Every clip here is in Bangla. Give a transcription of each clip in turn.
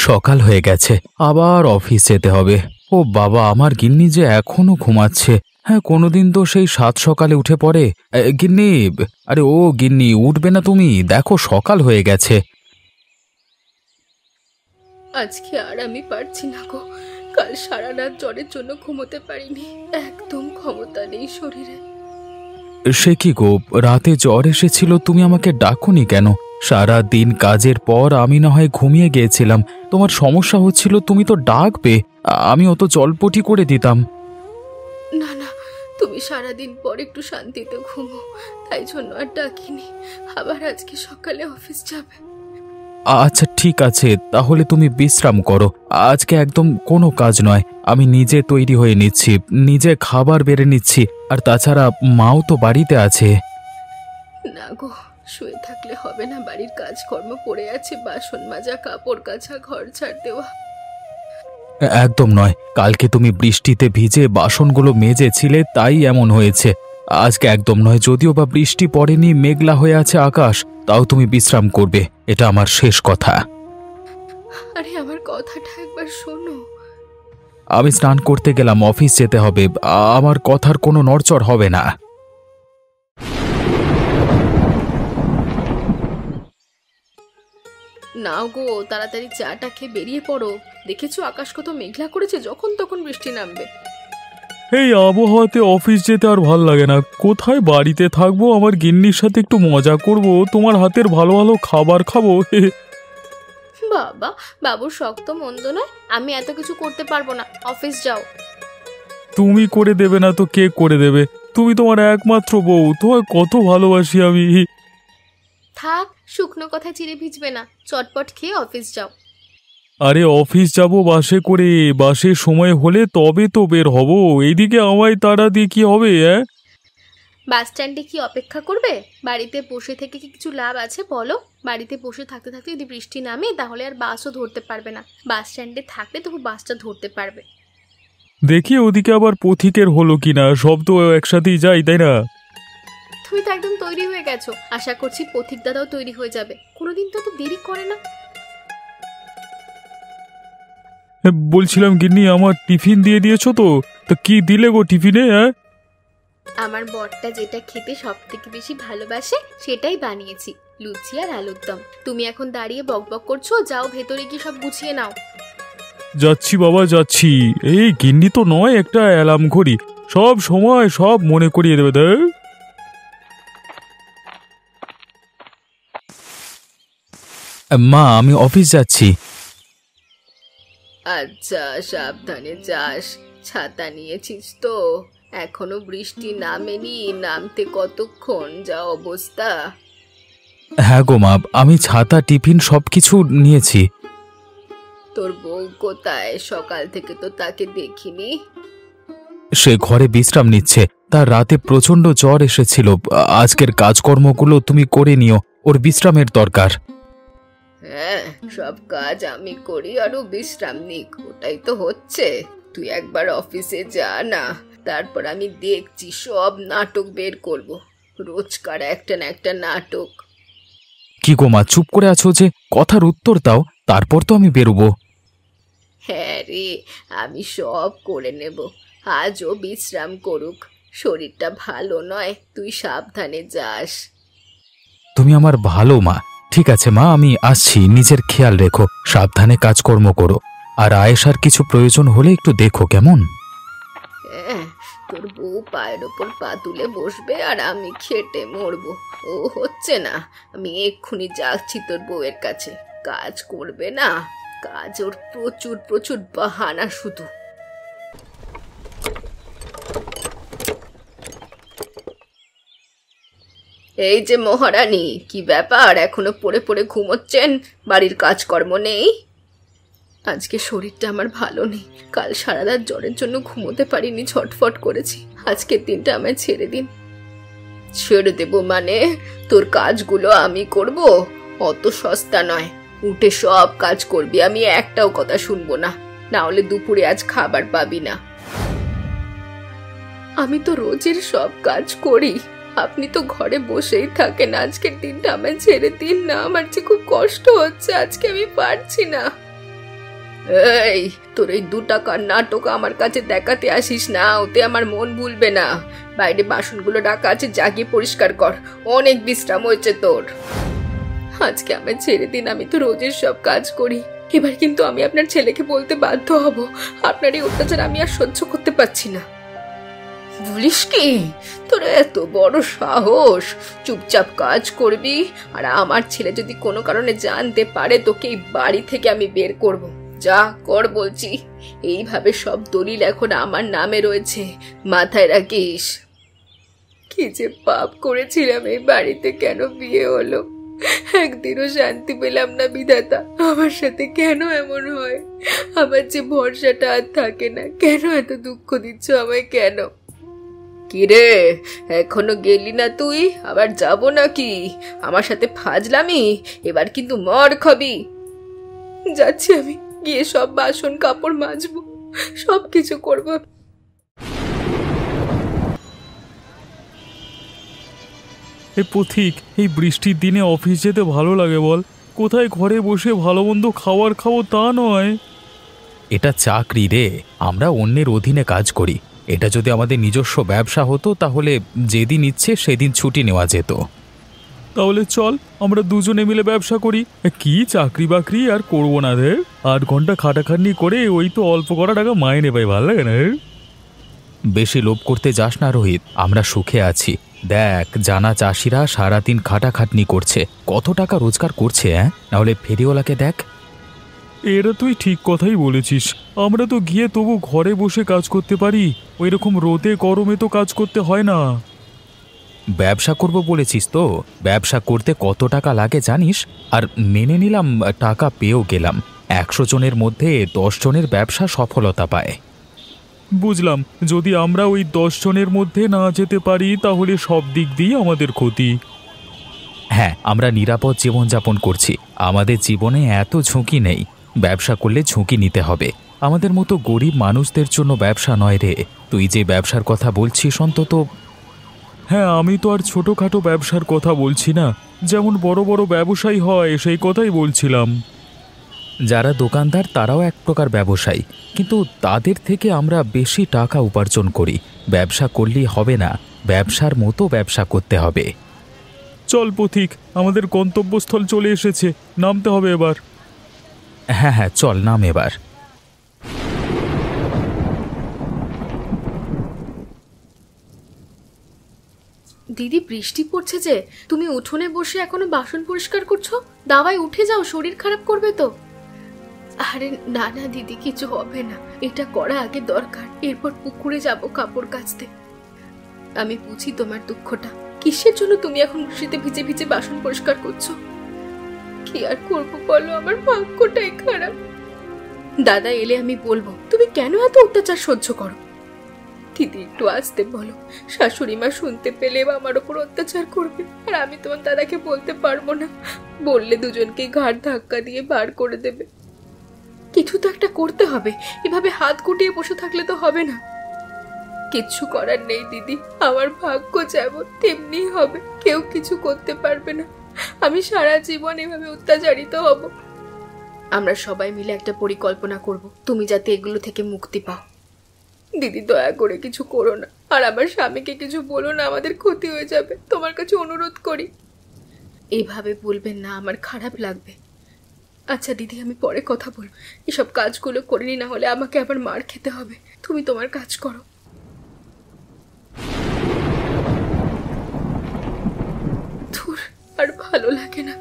সকাল হয়ে গেছে, আবার অফিস যেতে হবে। ও বাবা, আমার গিন্নি যে এখনো ঘুমাচ্ছে। হ্যাঁ, কোনোদিন তো সেই 7 সকালে উঠে পড়ে। গিন্নি, আরে ও গিন্নি, উঠবে না তুমি? দেখো সকাল হয়ে গেছে। আজকে আর আমি পারছি না গো। কাল সারা রাত জ্বরের জন্য ঘুমোতে পারিনি, একদম ক্ষমতা নেই শরীরে। সে কি গো, রাতে জ্বর এসেছিল, তুমি আমাকে ডাকোনি কেন? সারা দিন কাজের পর আমি না হয় ঘুমিয়ে গিয়েছিলাম। তোমার সমস্যা হচ্ছিল, তুমি তো ডাকবে, আমি অত জলপটি করে দিতাম। না না, তুমি সারাদিন পর একটু শান্তিতে ঘুমো, তাই জন্য আর ডাকিনি। আবার আজকে সকালে অফিস যাবে। আচ্ছা ঠিক আছে, তাহলে তুমি বিশ্রাম করো। আজকে একদম কোনো কাজ নয়, আমি নিজে তৈরি হয়ে নিচ্ছি, নিজে খাবার বেড়ে নিচ্ছি। আর তাছাড়া মাও তো বাড়িতে আছে। না গো, শুয়ে থাকলে হবে না, বাড়ির কাজকর্ম পড়ে আছে, বাসন মাজা, কাপড় কাচা, ঘর ঝাড় দেওয়া। একদম নয়, কালকে তুমি বৃষ্টিতে ভিজে বাসনগুলো মেজেছিলে, তাই এমন হয়েছে। আজকে একদম নয়, যদিও বা বৃষ্টি পড়েনি, মেঘলা হয়ে আছে আকাশ, তাও তুমি বিশ্রাম করবে, এটা আমার শেষ কথা। আরে আমার কথাটা একবার শোনো। আমি স্নান করতে গেলাম, অফিস যেতে হবে, আমার কথার কোনো নড়চড় হবে না। নাও গো, তাড়াতাড়ি চাটা খেয়ে বেরিয়ে পড়ো। দেখেছো আকাশ কত মেঘলা করেছে, যখন তখন বৃষ্টি নামবে। এই আবহাওয়াতে অফিস যেতে আর ভাল লাগে না। কোথায় বাড়িতে থাকবো, আমার গিন্নির সাথে একটু মজা করব, তোমার হাতের ভালো ভালো খাবার খাবো। বাবা, বাবুর শক্ত মন্দ নয়, আমি এত কিছু করতে পারবো না, অফিস যাও। তুমি করে দেবে না তো কে করে দেবে? তুমি তোমার একমাত্র বউ, তোমায় কত ভালোবাসি আমি। থাক, শুকনো কথা চিড়ে ভিজবে না, চটপট খেয়ে অফিস যাও। আরে অফিস যাব বাসে করে, বাসে সময় হলে তবে তো বের হব, এইদিকে আমায় তাড়া দিয়ে কি হবে? বাস স্ট্যান্ডে কি অপেক্ষা করবে? বাড়িতে বসে থেকে কি কিছু লাভ আছে বলো? বাড়িতে বসে থাকতে থাকতে যদি বৃষ্টি নামে, তাহলে আর বাসও ধরতে পারবে না। বাস স্ট্যান্ডে থাকলে তবু বাসটা ধরতে পারবে। দেখি ওদিকে আবার পথিকের হলো কিনা, সব তো একসাথেই যাই, তাই না? তুমি তো একদম তৈরি হয়ে গেছো, আশা করছি পথিক দাদাও তৈরি হয়ে যাবে, কোনোদিন তো দেরি করে না। বলছিলাম গিন্নি, আমার টিফিন দিয়ে দিয়েছো তো? তো কি দিলে গো টিফিনে? আমার বরটা যেটা খেতে সব থেকে বেশি ভালোবাসে সেটাই বানিয়েছি, লুচি আর আলুর দম। তুমি এখন দাঁড়িয়ে বকবক করছো, যাও ভেতরে গিয়ে সব গুছিয়ে নাও। যাচ্ছি বাবা, যাচ্ছি। এই গিন্নি তো নয়, একটা অ্যালার্ম ঘড়ি, সব সময় সব মনে করিয়ে দেবে। মা, আমি অফিস যাচ্ছি। আচ্ছা, সাবধানে যাস। ছাতা নিয়েছিস তো? এখনো বৃষ্টি নামেনি, নামতে কতক্ষণ? যা অবস্থা। হ্যাঁ গো মা, আমি ছাতা, টিফিন সবকিছু নিয়েছি। তোর বউ কোথায়? সকাল থেকে তো তাকে দেখিনি। সে ঘরে বিশ্রাম নিচ্ছে, তার রাতে প্রচন্ড জ্বর এসেছিল। আজকের কাজকর্মগুলো তুমি করে নিও, ওর বিশ্রামের দরকার। হ্যাঁ, সব কাজ আমি করি আরো বিশ্রাম নিক, ওটাই তো হচ্ছে। তুই একবার অফিসে যা না, তারপর আমি দেখছি, সব নাটক বের করব। রোজকার একটা না একটা নাটক। কি গো মা, চুপ করে আছো যে? কথার উত্তর দাও, তারপর তো আমি বেরোবো। হ্যাঁ রে, আমি সব করে নেব। আজও বিশ্রাম করুক, শরীরটা ভালো নয়, তুই সাবধানে যাস। তুমি আমার ভালো মা। ঠিক আছে মা, আমি আসছি, নিজের খেয়াল রেখো, সাবধানে কাজকর্ম করো। আর আয়েশার কিছু প্রয়োজন হলে একটু দেখো, কেমন? হ্যাঁ, তোর বউ পায়ের ওপর পা তুলে বসবে আর আমি খেটে মরবো। ও হচ্ছে না, আমি এক্ষুনি যাচ্ছি তোর বউয়ের কাছে। কাজ করবে না, কাজ ওর প্রচুর প্রচুর বাহানা শুধু। এই যে মহারানী, কি ব্যাপার, এখনো পড়ে পড়ে ঘুমোচ্ছেন? বাড়ির কাজকর্ম নেই? আজকে শরীরটা আমার ভালো নেই, কাল সারা রাত জ্বরের জন্য ঘুমোতে পারিনি, ছটফট করেছি। আজকের দিনটা আমায় ছেড়ে দিন। ছেড়ে দেব মানে? তোর কাজগুলো আমি করব? অত সস্তা নয়, উঠে সব কাজ করবি, আমি একটাও কথা শুনবো না, না হলে দুপুরে আজ খাবার পাবি না। আমি তো রোজের সব কাজ করি, আপনি তো ঘরে বসেই থাকেন। আজকের দিনটা আমায় ছেড়ে দিন না, আমার যে খুব কষ্ট হচ্ছে, আজকে আমি পারছি না। এই, তোর এই 2 টাকার নাটক আমার কাছে দেখাতে আসিস না, ওতে আমার মন ভুলবে না। বাইরে বাসনগুলো রাখা আছে, জাগিয়ে পরিষ্কার কর। অনেক বিশ্রাম হয়েছে তোর। আজকে আমায় ছেড়ে দিন, আমি তো রোজের সব কাজ করি। এবার কিন্তু আমি আপনার ছেলেকে বলতে বাধ্য হব, আপনার এই অত্যাচার আমি আর সহ্য করতে পারছি না। বলিস কি, তোর এত বড় সাহস? চুপচাপ কাজ করবি, আর আমার ছেলে যদি কোনো কারণে জানতে পারে তোকে এই বাড়ি থেকে আমি বের করব। যা কর বলছি। এইভাবে সব দলিল এখন আমার নামে রয়েছে, মাথায় রাখিস। কি যে পাপ করেছিলাম, এই বাড়িতে কেন বিয়ে হলো? একদিনও শান্তি পেলাম না বিধাতা, আমার সাথে কেন এমন হয়? আমার যে ভরসাটা আর থাকে না, কেন এত দুঃখ দিচ্ছ আমায়? কেন? কিরে, এখনো গেলি না তুই? আবার যাব নাকি? আমার সাথে ফাজলামি? এবার কিন্তু মার খাবি। যাচ্ছি আমি, গিয়ে সব বাসন কাপড় মাজবো, সব কিছু করবো। এ পথিক, এই বৃষ্টির দিনে অফিস যেতে ভালো লাগে বল? কোথায় ঘরে বসে ভালো মন্দ খাবার খাবো তা নয়। এটা চাকরি রে, আমরা অন্যের অধীনে কাজ করি। এটা যদি আমাদের নিজস্ব ব্যবসা হতো তাহলে যেদিন ইচ্ছে সেদিন ছুটি নেওয়া যেত। তাহলে চল আমরা দুজনে মিলে ব্যবসা করি। কি চাকরি বাকরি আর করবো না রে, 8 ঘন্টা খাটাখাটনি করে ওই তো অল্প করা টাকা মাইনে পাই, ভালো লাগে না? বেশি লোভ করতে যাস না রোহিত, আমরা সুখে আছি। দেখ, জানা চাষিরা সারাদিন খাটাখাটনি করছে, কত টাকা রোজগার করছে। নাহলে ফেরিওয়ালাকে দেখ। এরা তুই ঠিক কথাই বলেছিস, আমরা তো গিয়ে তবু ঘরে বসে কাজ করতে পারি, ওই রকম রোদে গরমে তো কাজ করতে হয় না। ব্যবসা করব বলেছিস তো, ব্যবসা করতে কত টাকা লাগে জানিস? আর মেনে নিলাম, টাকা পেয়েও গেলাম। 100 জনের মধ্যে 10 জনের ব্যবসা সফলতা পায়। বুঝলাম, যদি আমরা ওই 10 জনের মধ্যে না যেতে পারি তাহলে সব দিক দিয়ে আমাদের ক্ষতি। হ্যাঁ, আমরা নিরাপদ জীবনযাপন করছি, আমাদের জীবনে এত ঝুঁকি নেই। ব্যবসা করলে ঝুঁকি নিতে হবে। আমাদের মতো গরিব মানুষদের জন্য ব্যবসা নয় রে। তুই যে ব্যবসার কথা বলছিস অন্তত। হ্যাঁ, আমি তো আর ছোটোখাটো ব্যবসার কথা বলছি না, যেমন বড় বড় ব্যবসায়ী হয় সেই কথাই বলছিলাম। যারা দোকানদার তারাও এক প্রকার ব্যবসায়ী, কিন্তু তাদের থেকে আমরা বেশি টাকা উপার্জন করি। ব্যবসা করলেই হবে না, ব্যবসার মতো ব্যবসা করতে হবে। চল পথিক, আমাদের গন্তব্যস্থল চলে এসেছে, নামতে হবে এবার। হ্যাঁ হ্যাঁ, চল নাম এবার। দিদি, বৃষ্টি পড়ছে যে, তুমি উঠোনে বসে এখনো বাসন পরিষ্কার করছো? দাওয়াই উঠে যাও, শরীর খারাপ করবে তো। আরে না না দিদি, কিছু হবে না, এটা করা আগে দরকার, এরপর পুকুরে যাব কাপড় কাচতে। আমি বুঝি তোমার দুঃখটা, কিসের জন্য তুমি এখন বৃষ্টিতে ভিজে ভিজে বাসন পরিষ্কার করছো? কি আর করবো বলো, আমার ভাগ্যটাই খারাপ। দাদা এলে আমি বলবো, তুমি কেন এত অত্যাচার সহ্য করো? দিদি একটু আসতে বলো, শাশুড়ি মা শুনতে পেলে আমার ওপর অত্যাচার করবে, আর আমি তোমার দাদাকে বলতে পারবো না। বললে দুজনকে ঘাড় ধাক্কা দিয়ে বার করে দেবে। কিছু তো একটা করতে হবে, এভাবে হাত গুটিয়ে বসে থাকলে তো হবে না। কিচ্ছু করার নেই দিদি, আমার ভাগ্য যেমন তেমনি হবে, কেউ কিছু করতে পারবে না। আমি সারা জীবন এভাবে অত্যাচারিত হব। আমরা সবাই মিলে একটা পরিকল্পনা করব, তুমি যাতে এগুলো থেকে মুক্তি পাও। দিদি দয়া করে কিছু করো না, আর আমার স্বামীকে কিছু বলো না, আমাদের ক্ষতি হয়ে যাবে, তোমার কাছে অনুরোধ করি। এভাবে বলবেন না, আমার খারাপ লাগবে। আচ্ছা দিদি, আমি পরে কথা বলবো, এসব কাজগুলো করিনি, না হলে আমাকে আবার মার খেতে হবে। তুমি তোমার কাজ করো। ধুর, আর ভালো লাগে না,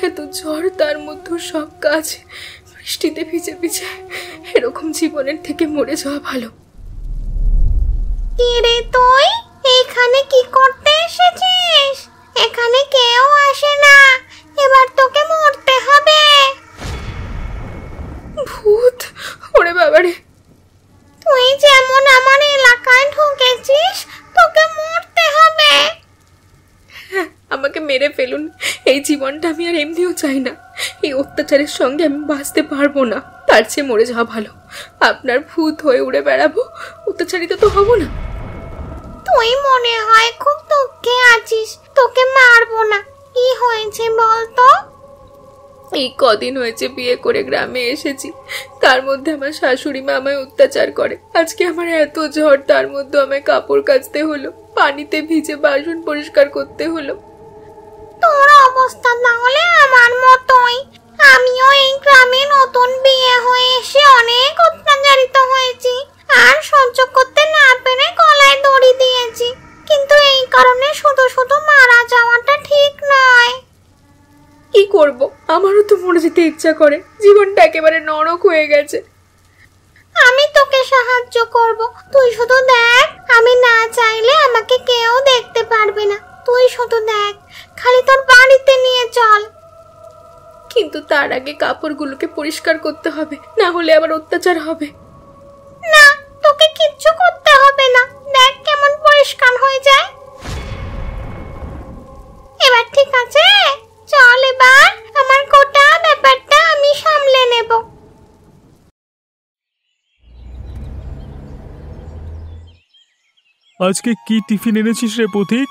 এত ঝড়, তার মধ্যে সব কাজ বৃষ্টিতে ভিজে ভিজে। এরকম জীবনের থেকে মরে যাওয়া ভালো। কিরে তুই এখানে কি করতে এসেছিস? এখানে কেউ আসে না, এবার তোকে মরতে হবে। ভূত! ওরে বাবারে! তুই যেমন আমার এলাকায় ঢুকেছিস, তোকে মরতে হবে। আমাকে মেরে ফেলুন, এই জীবনটা আমি আর এমনিও চাই না। এই অত্যাচারের সঙ্গে আমি বাঁচতে পারবো না, তার চেয়ে মরে যাওয়া ভালো। আপনার ভূত হয়ে উড়ে বেড়াবো, অত্যাচারিত তো হব না। তুই মনে হয় খুব দুঃখে আছিস, তোকে মারবো না। কি হয়েছে বলতো? এই কদিন হয়েছে বিয়ে করে গ্রামে এসেছি, তার মধ্যে আমার শাশুড়ি মা আমায় অত্যাচার করে। আজকে আমার এত ঝড়, তার মধ্যে আমায় কাপড় কাচতে হলো, পানিতে ভিজে বাসন পরিষ্কার করতে হলো। তোর অবস্থা তাহলে আমার মতোই। আমিও এই গ্রামে নতুন বিয়ে হয়ে এসে অনেক অত্যাচারিত হয়েছি, আর সহ্য করতে না পেরে গলায় দড়ি দিয়েছি। কিন্তু এই কারণে শুধু শুধু মারা যাওয়াটা ঠিক নয়। কি করব, আমারও তো মরে যেতে ইচ্ছা করে, জীবনটা একেবারে নরক হয়ে গেছে। আমি তোকে সাহায্য করব, তুই শুধু দেখ। আমি না চাইলে আমাকে কেউ দেখতে পারবে না, তুই শুধু দেখ। খালি তোর বাড়িতে নিয়ে চল। কিন্তু তার আগে কাপড়গুলোকে পরিষ্কার করতে হবে, না হলে আবার অত্যাচার হবে। না, তোকে কিচ্ছু করতে হবে না, দেখ কেমন পরিষ্কার হয়ে যায়। এবার ঠিক আছে, চল এবার। আমার গোটা ব্যাপারটা আমি সামলে নেব। আজকে কি টিফিন এনেছিস রে পথিক?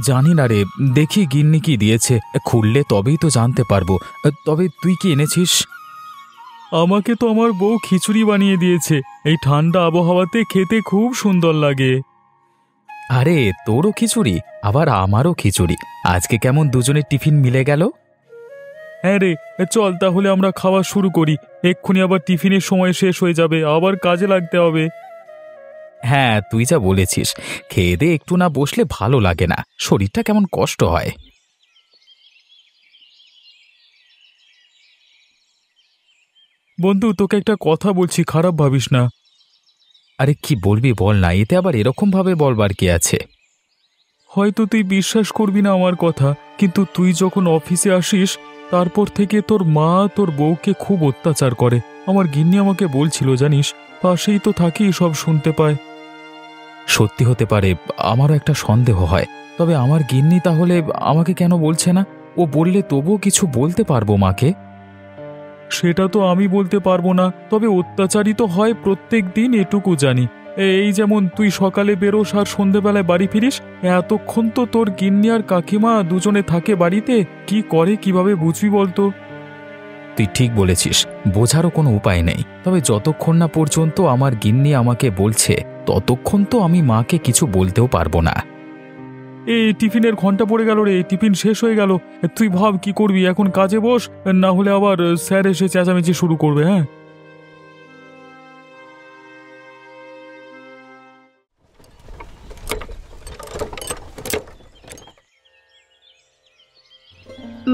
জানি না রে, দেখি গিন্নি কি দিয়েছে, খুললে তবেই তো জানতে পারবো। তবে তুই কি এনেছিস? আমাকে তো আমার বউ খিচুড়ি বানিয়ে দিয়েছে, এই ঠান্ডা আবহাওয়াতে খেতে খুব সুন্দর লাগে। আরে তোরও খিচুড়ি, আবার আমারও খিচুড়ি, আজকে কেমন দুজনের টিফিন মিলে গেল। হ্যাঁ রে, চল তাহলে আমরা খাওয়া শুরু করি, এক্ষুনি আবার টিফিনের সময় শেষ হয়ে যাবে, আবার কাজে লাগতে হবে। হ্যাঁ, তুই যা বলেছিস, খেয়ে দে একটু না বসলে ভালো লাগে না, শরীরটা কেমন কষ্ট হয়। বন্ধু, তোকে একটা কথা বলছি, খারাপ ভাবিস না। আরে কি বলবি বল না, এতে আবার এরকম ভাবে বলবার কি আছে? হয়তো তুই বিশ্বাস করবি না আমার কথা, কিন্তু তুই যখন অফিসে আসিস তারপর থেকে তোর মা তোর বউকে খুব অত্যাচার করে। আমার গিন্নি আমাকে বলছিল, জানিস, পাশেই তো থাকি, সব শুনতে পায়। সত্যি হতে পারে, আমারও একটা সন্দেহ হয়। তবে আমার গিন্নি তাহলে আমাকে কেন বলছে না? ও বললে তবুও কিছু বলতে পারবো মাকে। সেটা তো আমি বলতে পারবো না, তবে অত্যাচারই তো হয় প্রত্যেক দিন, এটুকু জানি। এই যেমন তুই সকালে বেরোস আর সন্ধেবেলায় বাড়ি ফিরিস, এতক্ষণ তো তোর গিন্নি আর কাকিমা দুজনে থাকে বাড়িতে, কি করে কিভাবে বুঝবি বলতো? তুই ঠিক বলেছিস, বোঝারও কোনো উপায় নেই। তবে যতক্ষণ না পর্যন্ত আমার গিন্নি আমাকে বলছে ততক্ষণ তো আমি মাকে কিছু বলতেও পারবো না। এই টিফিনের ঘন্টা পড়ে গেল রে, টিফিন শেষ হয়ে গেল। তুই ভাব কি করবি, এখন কাজে বস, না হলে আবার স্যার এসে চেঁচামেচি শুরু করবে। হ্যাঁ,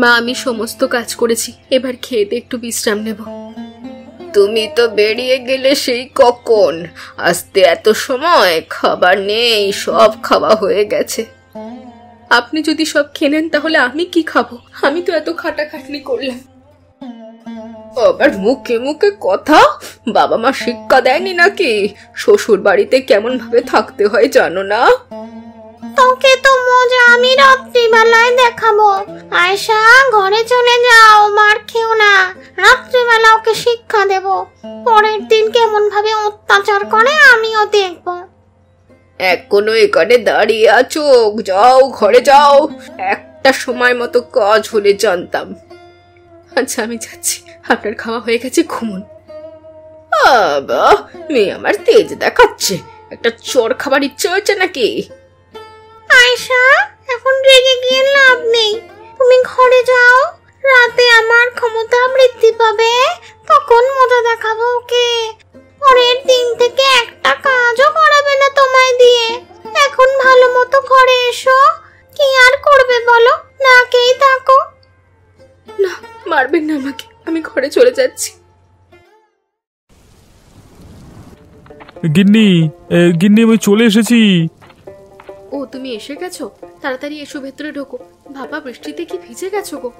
মা, আমি সমস্ত কাজ করেছি, এবার খেয়ে দিয়ে একটু বিশ্রাম নেব। তুমি তো বেরিয়ে গেলে সেই কখন, আসতে এত সময়? খাবার নেই, সব খাওয়া হয়ে গেছে। আপনি যদি সব খেয়ে নেন তাহলে আমি কি খাবো? আমি তো এত খাটাখাটনি করলাম। আবার মুখে মুখে কথা, বাবা মা শিক্ষা দেয়নি নাকি? শ্বশুর বাড়িতে কেমন ভাবে থাকতে হয় জানো না? তোকে তো মজা আমি রাত্রিবেলায় দেখাবো। আয়শা, ঘরে চলে যাও, মার খেও না। রাত্রিবেলা ওকে শিক্ষা দেব, পরের দিন কেমন ভাবে অত্যাচার করে আমিও দেখবো। এখনো এখানে দাঁড়িয়ে আছো? যাও, ঘরে যাও, একটা সময় মতো কাজ হলে জানতাম। আচ্ছা, আমি যাচ্ছি, আপনার খাওয়া হয়ে গেছে, ঘুমুন। বাবা, মেয়ে আমার তেজ দেখাচ্ছে, একটা চোর খাবার ইচ্ছে হয়েছে নাকি? আয়শা, এখন রেগে গিয়ে লাভ নেই, তুমি ঘরে যাও। রাতে আমার ক্ষমতা বৃদ্ধি পাবে, তখন মজা দেখাবো ওকে। পরের দিন থেকে একটা কাজও করাবে না তোমায় দিয়ে। এখন ভালো মতো ঘরে এসো, কি আর করবে বলো, না খেয়েই থাকো। না, মারবেন না আমাকে, আমি ঘরে চলে যাচ্ছি। গিন্নি, গিন্নি, আমি চলে এসেছি। ও, তুমি এসে গেছো? তাড়াতাড়ি এসো, ভেতরে ঢোকো। বাবা, বৃষ্টিতে কি ভিজে গেছো গো?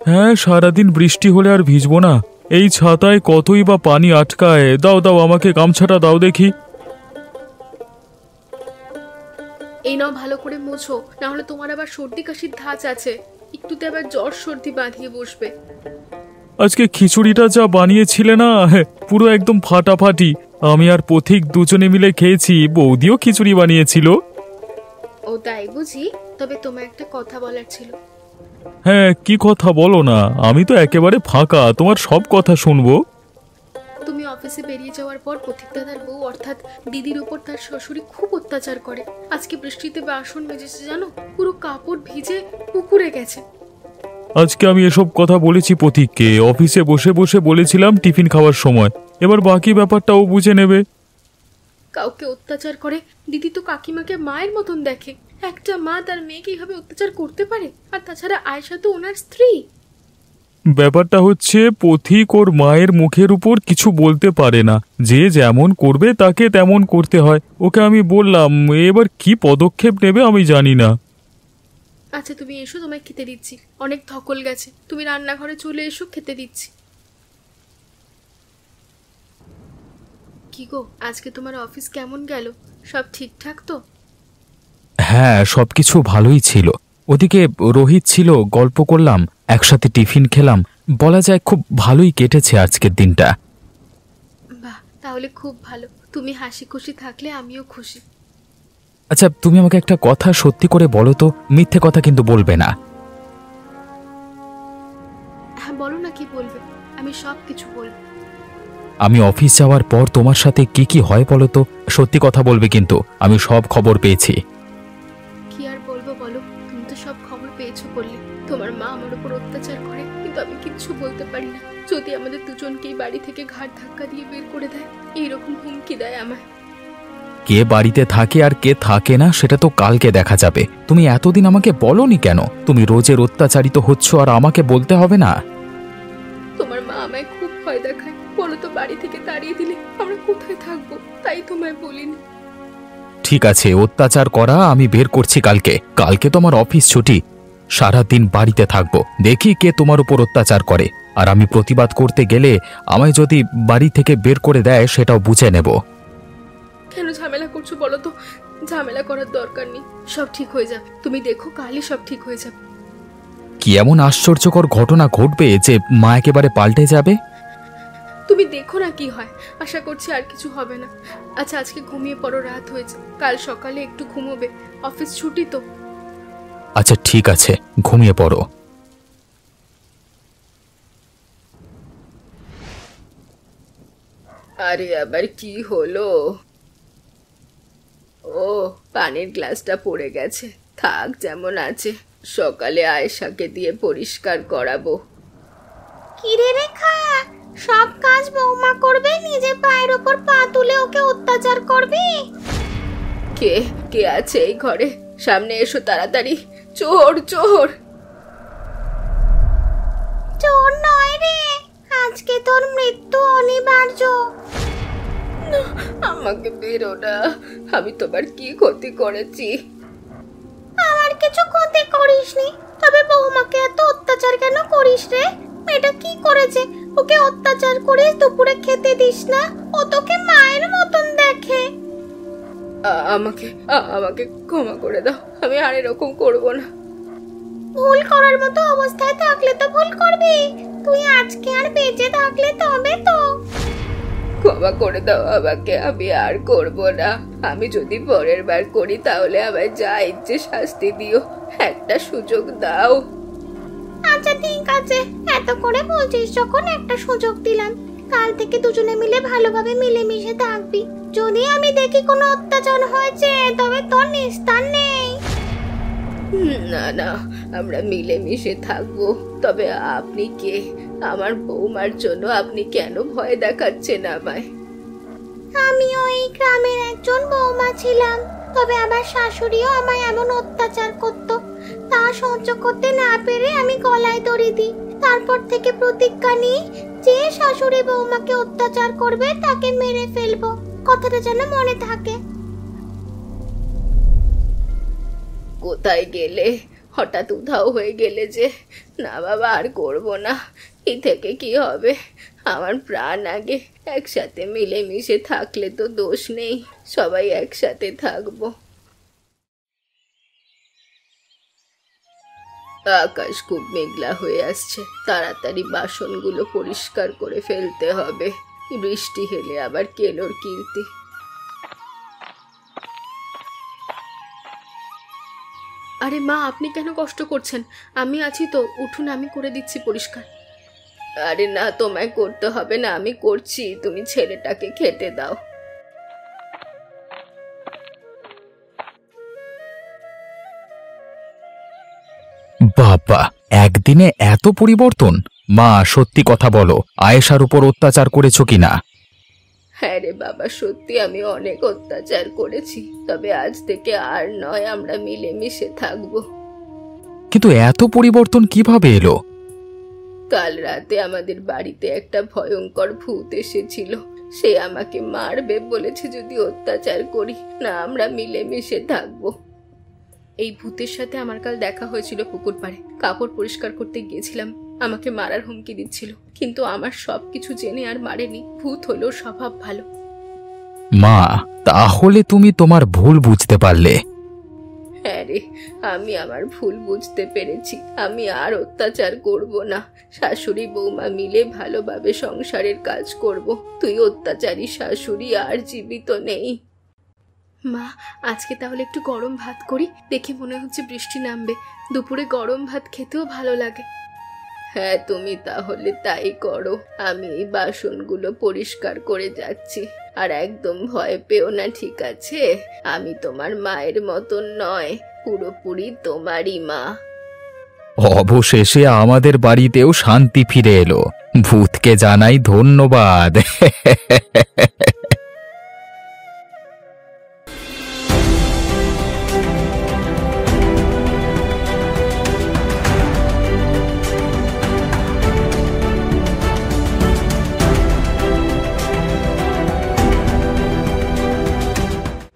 হ্যাঁ, সারাদিন বৃষ্টি হলে আর ভিজবো না, এই ছাতায় কতই বা পানি আটকায়। দাও দাও, আমাকে গামছাটা দাও দেখি। এই নাও, ভালো করে মোছো, না হলে তোমার আবার সর্দি কাশির ধাঁচ আছে, একটুতে আবার জ্বর সর্দি বাঁধিয়ে বসবে। আজকে খিচুড়িটা যা বানিয়েছিলে না, পুরো একদম ফাটাফাটি। আমি আর পথিক দুজনে মিলে খেয়েছি, বৌদিও খিচুড়ি বানিয়েছিল। ও তাই বুঝি? তবে তোমায় একটা কথা বলার ছিল। হ্যাঁ, কি কথা বলো না, আমি তো একেবারে ফাঁকা, তোমার সব কথা শুনবো। তুমি অফিসে বেরিয়ে যাওয়ার পর পথিক দাদার বউ অর্থাৎ দিদির উপর তার শ্বশুরি খুব অত্যাচার করে। আজকে বৃষ্টিতে বাসন মেজেছে জানো, পুরো কাপড় ভিজে পুকুরে গেছে। আজকে আমি এসব কথা বলেছি পথিককে, অফিসে বসে বসে বলেছিলাম টিফিন খাওয়ার সময়, এবার বাকি ব্যাপারটা ও বুঝে নেবে। কাউকে অত্যাচার করে দিদি তো কাকিমাকে মায়ের মতন দেখে। একটা মা তার মেয়েকে এইভাবে অত্যাচার করতে পারে? আর তাছাড়া আয়েশা তো ওনার স্ত্রী। ব্যাপারটা হচ্ছে পথিক ওর মায়ের মুখের উপর কিছু বলতে পারে না, যে যেমন করবে তাকে তেমন করতে হয়। ওকে আমি বললাম, এবার কি পদক্ষেপ নেবে আমি জানি না। আচ্ছা তুমি এসো, তোমায় খেতে দিচ্ছি, অনেক ধকল গেছে, তুমি রান্নাঘরে চলে এসো, খেতে দিচ্ছি। কি গো, আজকে তোমার অফিস কেমন গেল? সব ঠিকঠাক তো? হ্যাঁ, সবকিছু ভালোই ছিল। ওদিকে রোহিত ছিল, গল্প করলাম, একসাথে টিফিন খেলাম, বলা যায় খুব ভালোই কেটেছে আজকের দিনটা। বাহ, তাহলে খুব ভালো। তুমি হাসি খুশি থাকলে আমিও খুশি। আচ্ছা, তুমি আমাকে একটা কথা সত্যি করে বলো তো, মিথ্যে কথা কিন্তু বলবে না। হ্যাঁ বলো না, কি বলবে? আমি সব কিছু বলবো। আমি অফিস যাওয়ার পর তোমার সাথে কি কি হয় বলো তো, সত্যি কথা বলবে কিন্তু, আমি সব খবর পেয়েছি। কি আর বলবো বলো, তুমি তো সব খবর পেয়েছো বললে। তোমার মা আমার উপর অত্যাচার করে, কিন্তু আমি কিচ্ছু বলতে পারি না। যদি আমাদের দুজনকেই বাড়ি থেকে ঘাট ধাক্কা দিয়ে বের করে দেয়, এইরকম হুমকি দেয় আমায়। কে বাড়িতে থাকে আর কে থাকে না সেটা তো কালকে দেখা যাবে। তুমি এতদিন আমাকে বলনি কেন? তুমি রোজের অত্যাচারিত হচ্ছ আর আমাকে বলতে হবে না? তোমার মা আমায় খুব ভয় দেখায়, বলো তো বাড়ি থেকে তাড়িয়ে দিলে আমরা কোথায় থাকবো, তাই তোমায় বলিনি। ঠিক আছে, অত্যাচার করা আমি বের করছি কালকে। কালকে তোমার অফিস ছুটি, সারাদিন বাড়িতে থাকবো, দেখি কে তোমার উপর অত্যাচার করে। আর আমি প্রতিবাদ করতে গেলে আমায় যদি বাড়ি থেকে বের করে দেয় সেটাও বুঝে নেব। কেন ঝামেলা করছো বলো তো? ঝামেলা করার দরকার নেই, সব ঠিক হয়ে যাবে। তুমি দেখো, কালই সব ঠিক হয়ে যাবে। কি এমন আশ্চর্যকর ঘটনা ঘটবে যে মা একেবারে পাল্টে যাবে? তুমি দেখো না কি হয়। আশা করছি আর কিছু হবে না। আচ্ছা আজকে ঘুমিয়ে পড়ো, রাত হয়েছে, কাল সকালে একটু ঘুমোবে, অফিস ছুটি তো। আচ্ছা ঠিক আছে, ঘুমিয়ে পড়ো। আরে আবার কি হলো? ও, পানির গ্লাসটা পড়ে গেছে, থাক যেমন আছে, সকালে আয়েশাকে দিয়ে পরিষ্কার করাবো। কিরে রেখা, সব কাজ বৌমা করবে, নিজে পায়ের ওপর পা তুলে ওকে অত্যাচার করবি? কে কে আছে এই ঘরে? সামনে এসো তাড়াতাড়ি। চোর চোর! চোর নয় রে, আজকে তোর মৃত্যু অনিবার্য। না, আমাকে বেরো না, আমি তোমার কি ক্ষতি করেছি? আমার কিছু ক্ষতি করিসনি, তবে বৌমাকে এত অত্যাচার কেন করিস রে? এটা কি করেছে? ওকে অত্যাচার করে দুপুরে খেতে দিস না, ও তোকে মায়ের মতন দেখে। আমাকে আমাকে ক্ষমা করে দাও, আমি আর এরকম করবো না। ভুল করার মতো অবস্থায় থাকলে তো ভুল করবি, তুই আজকে আর বেঁচে থাকলে তবে তো। ক্ষমা করে দাও আমাকে, আমি আর করবো না। আমি যদি পরের বার করি তাহলে আমায় যা ইচ্ছে শাস্তি দিও, একটা সুযোগ দাও। আচ্ছা ঠিক আছে, এত করে বলছিস যখন একটা সুযোগ দিলাম। কাল থেকে দুজনে মিলে ভালোভাবে মিলেমিশে থাকবি। যদি আমি দেখি কোনো অত্যাচার হয়েছে তবে তোর নিস্তার নেই। না না, আমরা মিলেমিশে থাকবো। তবে আপনি কে? আমার বৌমার জন্য আপনি কেন ভয় দেখাচ্ছেন আমায়? আমি ওই গ্রামের একজন বৌমা ছিলাম, তবে আমার শাশুড়িও আমায় এমন অত্যাচার করত। তা সহ্য করতে না পেরে আমি গলায় দড়ি দিই। তারপর থেকে প্রতিজ্ঞা নিই, যে শাশুড়ি বৌমাকে অত্যাচার করবে তাকে মেরে ফেলবো। কথাটা যেন মনে থাকে। কোথায় গেলে? হঠাৎ উধাও হয়ে গেলে যে? না বাবা, আর করবো না। এই থেকে কি হবে? আমার প্রাণ আগে। একসাথে মিলেমিশে থাকলে তো দোষ নেই, সবাই একসাথে থাকবো। আকাশ খুব মেঘলা হয়ে আসছে, তাড়াতাড়ি বাসনগুলো পরিষ্কার করে ফেলতে হবে। বৃষ্টি হেলে আবার কেলোর কীর্তি। আরে মা, আপনি কেন কষ্ট করছেন? আমি আছি তো, উঠুন, আমি করে দিচ্ছি পরিষ্কার। আরে না, তোমায় করতে হবে না, আমি করছি, তুমি ছেলেটাকে খেতে দাও। বাবা, একদিনে এত পরিবর্তন! মা, সত্যি কথা বলো, আয়েশার উপর অত্যাচার করেছো কিনা? হ্যাঁ রে বাবা, সত্যি আমি অনেক অত্যাচার করেছি, তবে আজ থেকে আর নয়, আমরা মিলেমিশে থাকবো। কিন্তু এত পরিবর্তন কিভাবে এলো? কাল রাতে আমাদের বাড়িতে একটা ভয়ঙ্কর ভূত এসেছিল। সে আমাকে মারবে বলেছে যদি অত্যাচার করি না আমরা মিলেমিশে থাকবো। এই ভূতের সাথে আমার কাল দেখা হয়েছিল পুকুর পাড়ে। কাপড় পরিষ্কার করতে গিয়েছিলাম, আমাকে মারার হুমকি দিচ্ছিল, কিন্তু আমার সবকিছু জেনে আর মারেনি। ভূত হলো স্বভাব ভালো। মা, তাহলে তুমি তোমার ভুল বুঝতে পারলে। হ্যাঁ রে, আমি আমার ভুল বুঝতে পেরেছি। আমি আর অত্যাচার করব না। শাশুড়ি বৌমা মিলে ভালোভাবে সংসারের কাজ করব। তুই অত্যাচারী শাশুড়ি আর জীবিত নেই। মা, আজকে তাহলে একটু গরম ভাত করি, দেখে মনে হচ্ছে বৃষ্টি নামবে। দুপুরে গরম ভাত খেতেও ভালো লাগে। হ্যাঁ, তুমি তাহলে তাই করো। আমি এই বাসনগুলো পরিষ্কার করে যাচ্ছি। আর একদম ভয় পেও না, ঠিক আছে? আমি তোমার মায়ের মতন নয়, পুরোপুরি তোমারই মা। অবশেষে আমাদের বাড়িতেও শান্তি ফিরে এলো। ভূতকে জানাই ধন্যবাদ।